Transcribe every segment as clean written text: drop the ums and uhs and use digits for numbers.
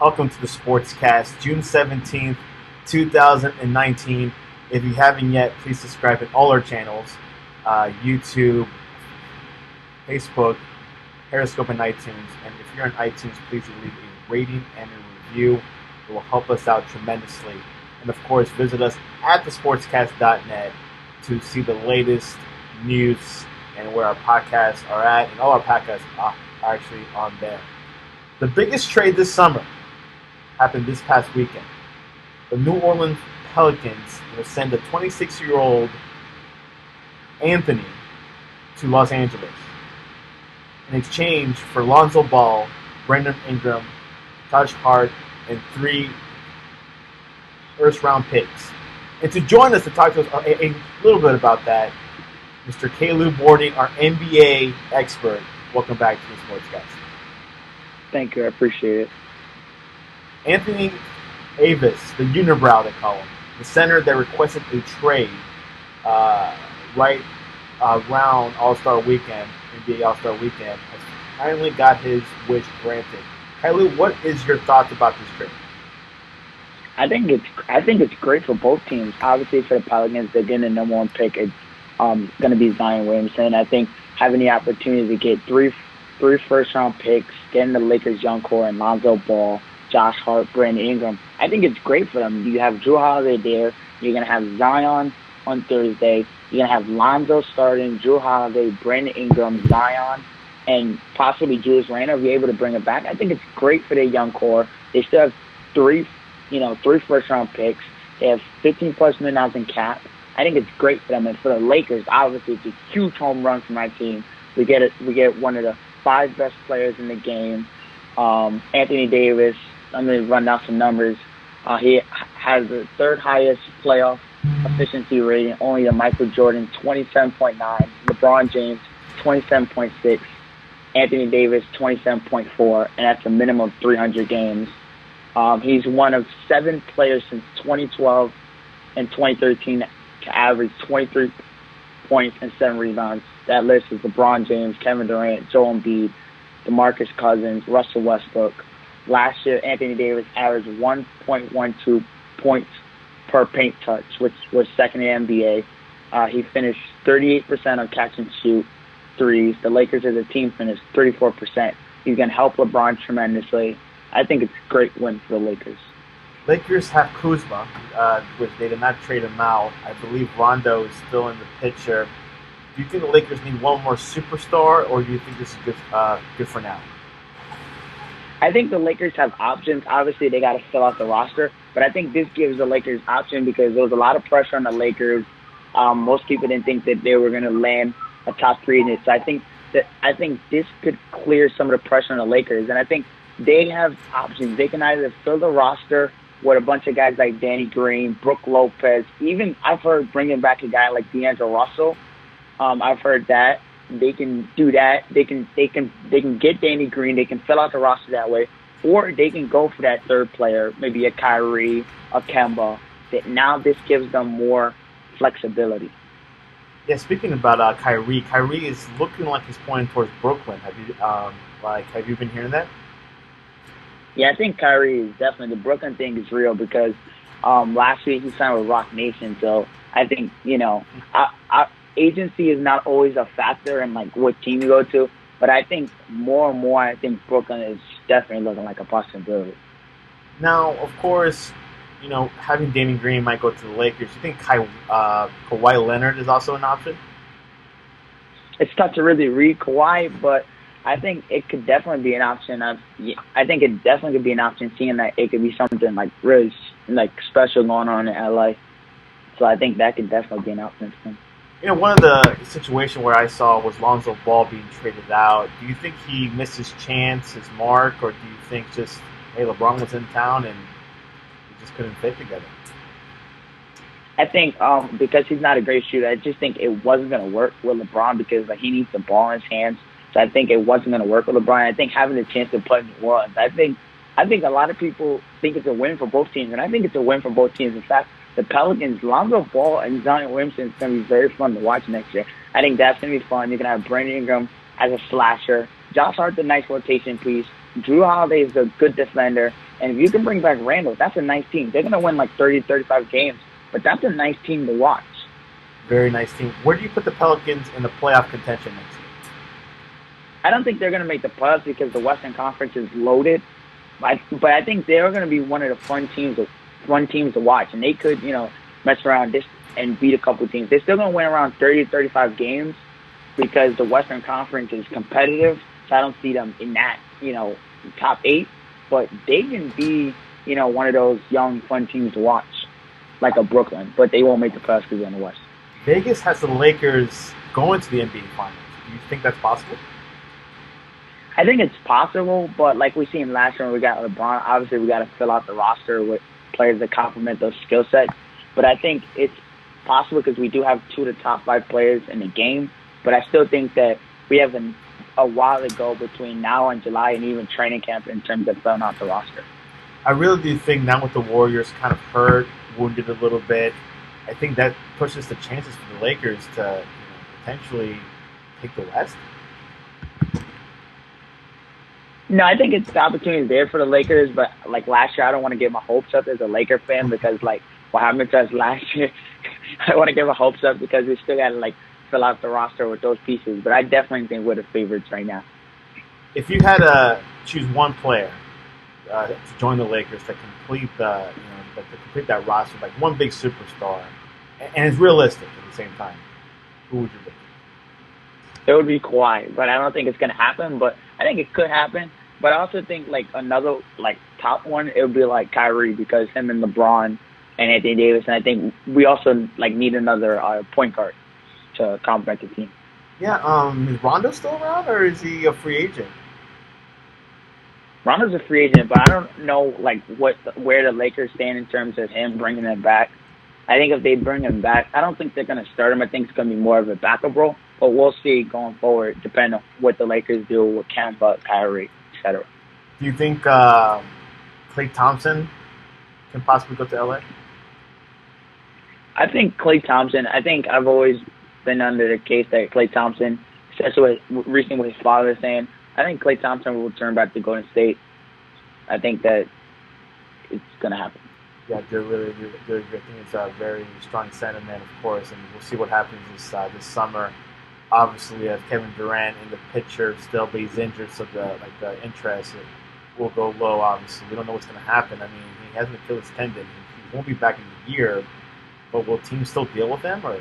Welcome to the Sportscast, June 17th, 2019. If you haven't yet, please subscribe to all our channels, YouTube, Facebook, Periscope, and iTunes. And if you're on iTunes, please leave a rating and a review. It will help us out tremendously. And of course, visit us at thesportscast.net to see the latest news and where our podcasts are at. And all our podcasts are actually on there. The biggest trade this summer happened this past weekend. The New Orleans Pelicans will send a 26-year-old Anthony to Los Angeles in exchange for Lonzo Ball, Brandon Ingram, Josh Hart, and 3 first-round picks. And to join us to talk to us a little bit about that, Mr. Caillou Borden, our NBA expert. Welcome back to the Sportscast. Thank you. I appreciate it. Anthony Davis, the unibrow they call him, the center that requested a trade right around All-Star Weekend, NBA All-Star Weekend, has finally got his wish granted. Caillou, what is your thoughts about this trade? I think it's great for both teams. Obviously, for the Pelicans, they're getting the number 1 pick. It's going to be Zion Williamson. I think having the opportunity to get three first-round picks, getting the Lakers' young core, and Lonzo Ball, Josh Hart, Brandon Ingram, I think it's great for them. You have Jrue Holiday there. You're going to have Zion on Thursday. You're going to have Lonzo starting, Jrue Holiday, Brandon Ingram, Zion, and possibly Julius Randle if you're able to bring it back. I think it's great for their young core. They still have three first-round picks. They have $15+ million in cap. I think it's great for them. And for the Lakers, obviously, it's a huge home run for my team. We get one of the 5 best players in the game. Anthony Davis, I'm going to run down some numbers. He has the 3rd highest playoff efficiency rating, only to Michael Jordan, 27.9. LeBron James, 27.6. Anthony Davis, 27.4. And that's a minimum of 300 games. He's one of 7 players since 2012 and 2013 to average 23 points and 7 rebounds. That list is LeBron James, Kevin Durant, Joel Embiid, DeMarcus Cousins, Russell Westbrook. Last year, Anthony Davis averaged 1.12 points per paint touch, which was second in the NBA. He finished 38% on catch and shoot threes. The Lakers as a team finished 34%. He's going to help LeBron tremendously. I think it's a great win for the Lakers. Lakers have Kuzma, which they did not trade him out. I believe Rondo is still in the picture. Do you think the Lakers need one more superstar, or do you think this is good for now? I think the Lakers have options. Obviously, they got to fill out the roster, but I think this gives the Lakers option because there was a lot of pressure on the Lakers. Most people didn't think that they were going to land a top 3 in it. So I think this could clear some of the pressure on the Lakers, and I think they have options. They can either fill the roster with a bunch of guys like Danny Green, Brook Lopez. Even I've heard bringing back a guy like D'Angelo Russell. I've heard that they can do that. They can get Danny Green. They can fill out the roster that way, or they can go for that 3rd player, maybe a Kyrie, a Kemba. That now this gives them more flexibility. Yeah, speaking about Kyrie is looking like he's pointing towards Brooklyn. Have you been hearing that? Yeah, I think Kyrie is definitely, the Brooklyn thing is real because last week he signed with Rock Nation. So I think, agency is not always a factor in like what team you go to. But I think more and more, I think Brooklyn is definitely looking like a possibility. Now, of course, having Danny Green might go to the Lakers. Do you think Kawhi Leonard is also an option? It's tough to really read Kawhi, but I think it could definitely be an option. I think it definitely could be an option, seeing that it could be something like really like special going on in LA. So I think that could definitely be an option for him. One of the situations where I saw was Lonzo Ball being traded out. Do you think he missed his chance, his mark, or do you think just, hey, LeBron was in town and he just couldn't fit together? I think because he's not a great shooter, I just think it wasn't going to work with LeBron because he needs the ball in his hands. So I think it wasn't going to work with LeBron. I think having the chance to play in New Orleans, I think a lot of people think it's a win for both teams, and I think it's a win for both teams. In fact, the Pelicans, Lonzo Ball and Zion Williamson is going to be very fun to watch next year. I think that's going to be fun. You're going to have Brandon Ingram as a slasher. Josh Hart's a nice rotation piece. Jrue Holiday is a good defender. And if you can bring back Randall, that's a nice team. They're going to win like 30, 35 games, but that's a nice team to watch. Very nice team. Where do you put the Pelicans in the playoff contention next year? I don't think they're going to make the playoffs because the Western Conference is loaded. But I think they're going to be one of the fun teams to watch, and they could, mess around this and beat a couple of teams. They're still going to win around 30 to 35 games because the Western Conference is competitive. So I don't see them in that, top 8. But they can be, one of those young, fun teams to watch, like a Brooklyn. But they won't make the playoffs because they're in the West. Vegas has the Lakers going to the NBA Finals. Do you think that's possible? I think it's possible, but like we seen last year when we got LeBron, obviously we got to fill out the roster with players that complement those skill sets. But I think it's possible because we do have 2 of the top 5 players in the game. But I still think that we have a while to go between now and July and even training camp in terms of filling out the roster. I really do think now with the Warriors kind of hurt, wounded a little bit, I think that pushes the chances for the Lakers to potentially take the West. No, I think the opportunity is there for the Lakers, but like last year, I don't want to get my hopes up as a Laker fan because like what happened to us last year. I want to get my hopes up because we still got to fill out the roster with those pieces. But I definitely think we're the favorites right now. If you had to choose one player to join the Lakers to complete complete that roster, like one big superstar, and it's realistic at the same time, who would you pick? It would be Kawhi, but I don't think it's going to happen. But I think it could happen. But I also think another top one, it would be Kyrie because him and LeBron and Anthony Davis, and I think we also need another point guard to complement the team. Yeah, is Rondo still around or is he a free agent? Rondo's a free agent, but I don't know where the Lakers stand in terms of him bringing him back. I think if they bring him back, I don't think they're going to start him. I think it's going to be more of a backup role, but we'll see going forward, depending on what the Lakers do with Kemba, Kyrie, etc. Do you think Klay Thompson can possibly go to LA? I think Klay Thompson. I think I've always been under the case that Klay Thompson, especially recently with his father saying, I think Klay Thompson will return back to Golden State. I think that it's going to happen. Yeah, they're really good. I think it's a very strong sentiment, of course, and we'll see what happens this summer. Obviously, Kevin Durant in the picture still, but he's injured, so the interest will go low. Obviously, we don't know what's going to happen. I mean, he has an Achilles tendon. He won't be back in a year, but will teams still deal with him? Or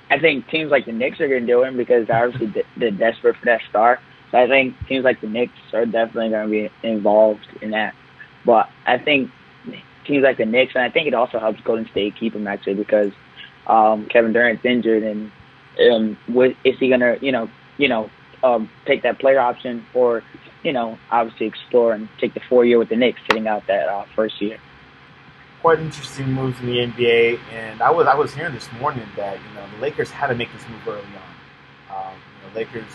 I think teams like the Knicks are going to do him because obviously they're desperate for that star. So I think teams like the Knicks are definitely going to be involved in that. But I think teams like the Knicks, and I think it also helps Golden State keep him actually because Kevin Durant's injured, and is he going to take that player option or obviously explore and take the 4-year with the Knicks, sitting out that first year. Quite interesting moves in the NBA, and I was hearing this morning that the Lakers had to make this move early on. Lakers,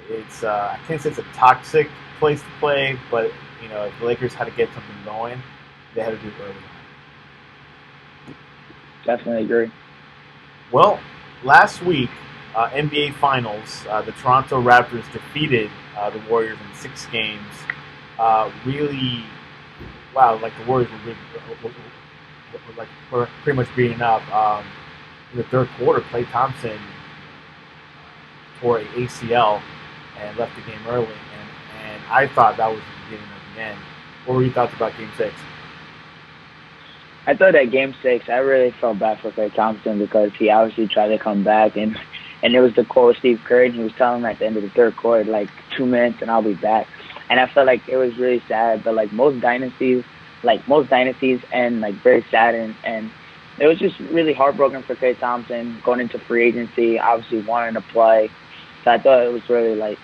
it's I can't say it's a toxic place to play, but if the Lakers had to get something going, they had to do it early on. Definitely agree. Well, last week, NBA Finals, the Toronto Raptors defeated the Warriors in 6 games. Really, wow, the Warriors were pretty much beating up. In the third quarter, Klay Thompson tore an ACL and left the game early, and I thought that was the beginning of the end. What were your thoughts about Game 6? I thought that Game 6, I really felt bad for Klay Thompson because he obviously tried to come back, and it was the quote of Steve Kerr, and he was telling him at the end of the third quarter, 2 minutes and I'll be back. And I felt like it was really sad, but most dynasties end very sad, and it was just really heartbroken for Klay Thompson going into free agency, obviously wanting to play. So I thought it was really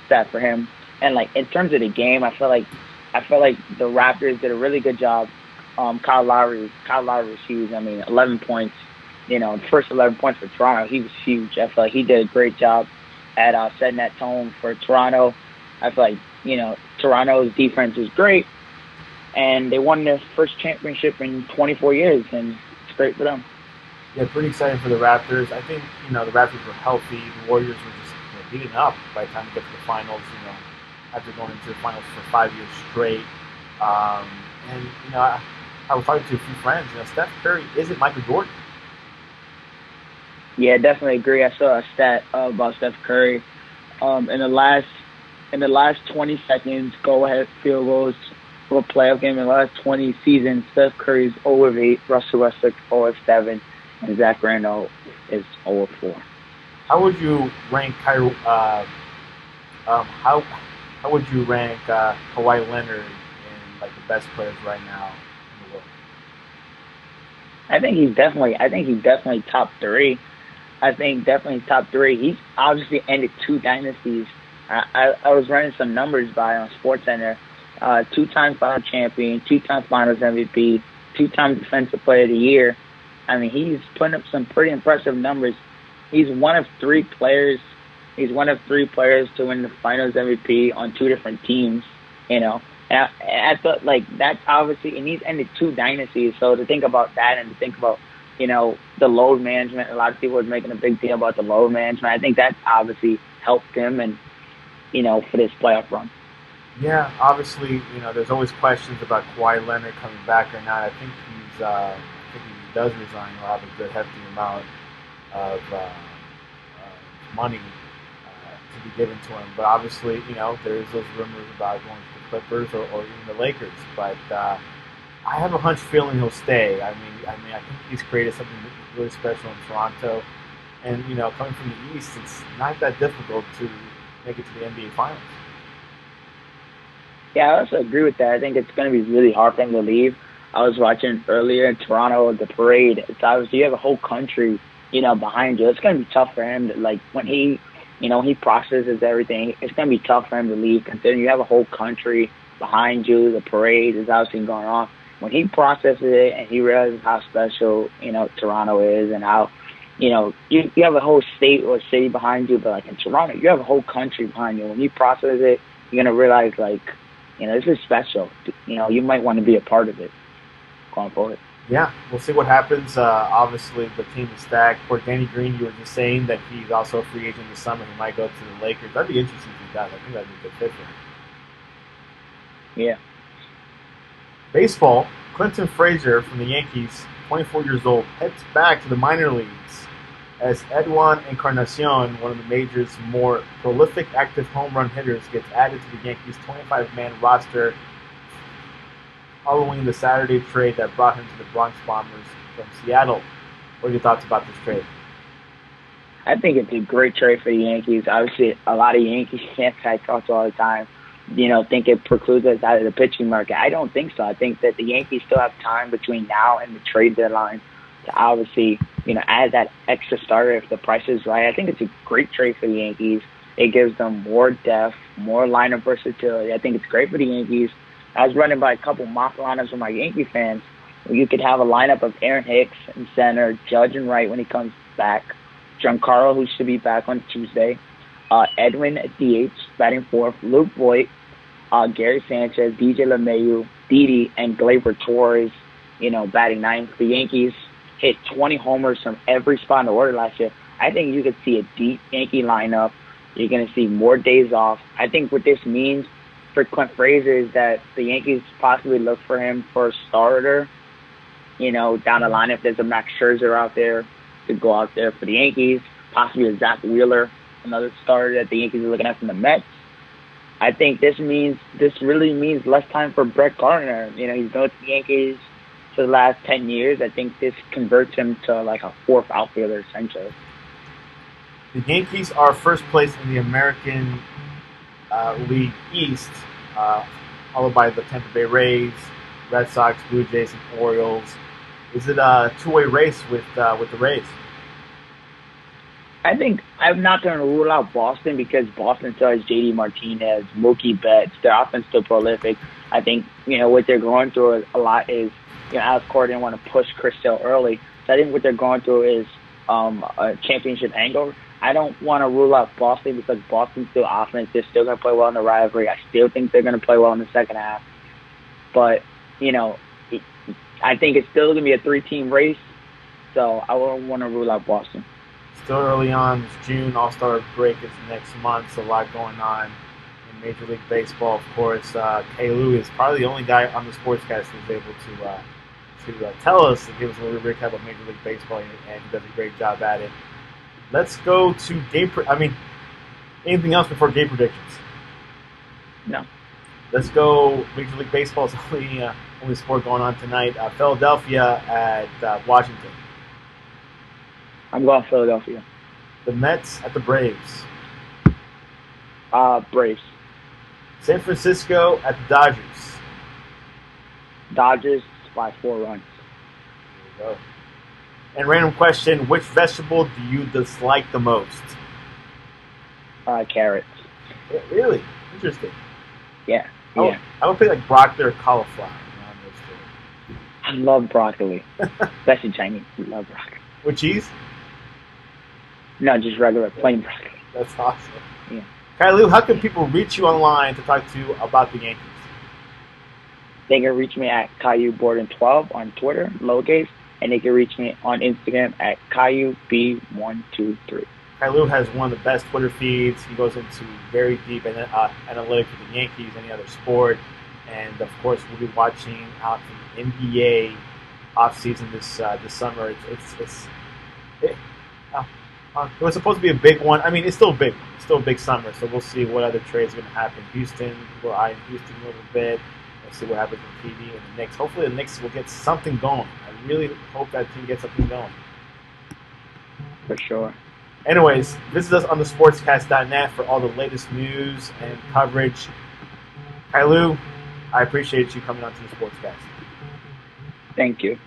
sad for him. And in terms of the game, I felt like the Raptors did a really good job. Kyle Lowry was huge. I mean, 11 points. The first 11 points for Toronto, he was huge. I feel like he did a great job at setting that tone for Toronto. I feel like Toronto's defense is great, and they won their first championship in 24 years, and it's great for them. Yeah, pretty exciting for the Raptors. I think the Raptors were healthy. The Warriors were just beaten up by the time we get to the finals. after going into the finals for 5 years straight. And I was talking to a few friends. Steph Curry isn't Michael Jordan. Yeah, definitely agree. I saw a stat about Steph Curry. In the last 20 seconds, go ahead field goals for a playoff game in the last 20 seasons, Steph Curry's 0 of 8, Russell Westbrook 0 of 7, and Zach Randolph is 0 of 4. How would you rank Caillou? How would you rank Kawhi Leonard in like the best players right now in the world? I think he's definitely top three. I think definitely top three. He's obviously ended two dynasties. I was running some numbers by on SportsCenter. Two-time final champion, two-time finals MVP, two-time defensive player of the year. I mean, he's putting up some pretty impressive numbers. He's one of three players. He's one of three players to win the Finals MVP on two different teams. And I thought like that's obviously, and he's ended two dynasties. So to think about that and to think about the load management, a lot of people are making a big deal about the load management. I think that's obviously helped him and for this playoff run. Yeah, obviously, there's always questions about Kawhi Leonard coming back or not. I think he does resign. He'll have a good hefty amount of money to be given to him. But obviously, there's those rumors about going to the Clippers or even the Lakers. But I have a hunch feeling he'll stay. I think he's created something really special in Toronto. And, coming from the East, it's not that difficult to make it to the NBA Finals. Yeah, I also agree with that. I think it's going to be really hard for him to leave. I was watching earlier in Toronto, the parade. It's obviously you have a whole country, behind you. It's going to be tough for him to, like, when he processes everything, it's going to be tough for him to leave considering you have a whole country behind you. The parade is obviously going on. When he processes it and he realizes how special, Toronto is and how, you have a whole state or city behind you, but like in Toronto, you have a whole country behind you. When you process it, you're going to realize, like, this is special. You might want to be a part of it going forward. Yeah, we'll see what happens. Obviously, the team is stacked. For Danny Green, you were just saying that he's also a free agent this summer. He might go to the Lakers. That'd be interesting if he does. I think that'd be a good fit for him. Yeah. Baseball, Clinton Frazier from the Yankees, 24 years old, heads back to the minor leagues as Edwin Encarnacion, one of the major's more prolific active home run hitters, gets added to the Yankees' 25-man roster following the Saturday trade that brought him to the Bronx Bombers from Seattle. What are your thoughts about this trade? I think it's a great trade for the Yankees. Obviously, a lot of Yankees fans I talk to all the time, think it precludes us out of the pitching market. I don't think so. I think that the Yankees still have time between now and the trade deadline to obviously, add that extra starter if the price is right. I think it's a great trade for the Yankees. It gives them more depth, more lineup versatility. I think it's great for the Yankees. I was running by a couple mock lineups with my Yankee fans. You could have a lineup of Aaron Hicks in center, Judge and right when he comes back, Giancarlo, who should be back on Tuesday, Edwin at DH, batting fourth, Luke Voigt, Gary Sanchez, DJ LeMahieu, Didi, and Gleyber Torres, batting ninth. The Yankees hit 20 homers from every spot in the order last year. I think you could see a deep Yankee lineup. You're going to see more days off. I think what this means for Clint Frazier is that the Yankees possibly look for him for a starter, down the line if there's a Max Scherzer out there to go out there for the Yankees, possibly a Zach Wheeler, another starter that the Yankees are looking at from the Mets. I think this really means less time for Brett Gardner. He's going to the Yankees for the last 10 years. I think this converts him to like a fourth outfielder essentially. The Yankees are first place in the American League East, followed by the Tampa Bay Rays, Red Sox, Blue Jays, and Orioles. Is it a two-way race with the Rays? I think I'm not going to rule out Boston because Boston still has J.D. Martinez, Mookie Betts. Their offense still prolific. I think, what they're going through a lot is, Alex Cora didn't want to push Chris Sale early. So I think what they're going through is a championship angle. I don't want to rule out Boston because Boston's still offense. They're still going to play well in the rivalry. I still think they're going to play well in the second half. But, I think it's still going to be a three-team race. So I wouldn't want to rule out Boston. Still early on. It's June. All-Star break is next month. So a lot going on in in Major League Baseball. Of course, Caillou is probably the only guy on the sportscast who's able to tell us and give us a little recap of Major League Baseball, and he does a great job at it. Let's go to game. Anything else before game predictions? No. Let's go. Major League Baseball is only sport going on tonight. Philadelphia at Washington. I'm going Philadelphia. The Mets at the Braves. Braves. San Francisco at the Dodgers. Dodgers by 4 runs. There you go. And random question: which vegetable do you dislike the most? Carrots. Yeah, really interesting. Yeah. I would pick like broccoli or cauliflower. I love broccoli, especially Chinese. I love broccoli. With cheese? No, just regular plain broccoli. That's awesome. Yeah. Caillou, how can people reach you online to talk to you about the Yankees? They can reach me at Caillou Borden 12 on Twitter, lowercase, and they can reach me on Instagram at Caillou B123. Caillou has one of the best Twitter feeds. He goes into very deep analytics with the Yankees, any other sport, and of course we'll be watching out for the NBA offseason this summer. It was supposed to be a big one. I mean, it's still big. It's still a big summer, so we'll see what other trades are going to happen. Houston, we're eyeing Houston a little bit. Let's see what happens with PD and the Knicks. Hopefully the Knicks will get something going. I really hope that team gets something going. For sure. Anyways, visit us on thesportscast.net for all the latest news and coverage. Caillou, I appreciate you coming on to the Sportscast. Thank you.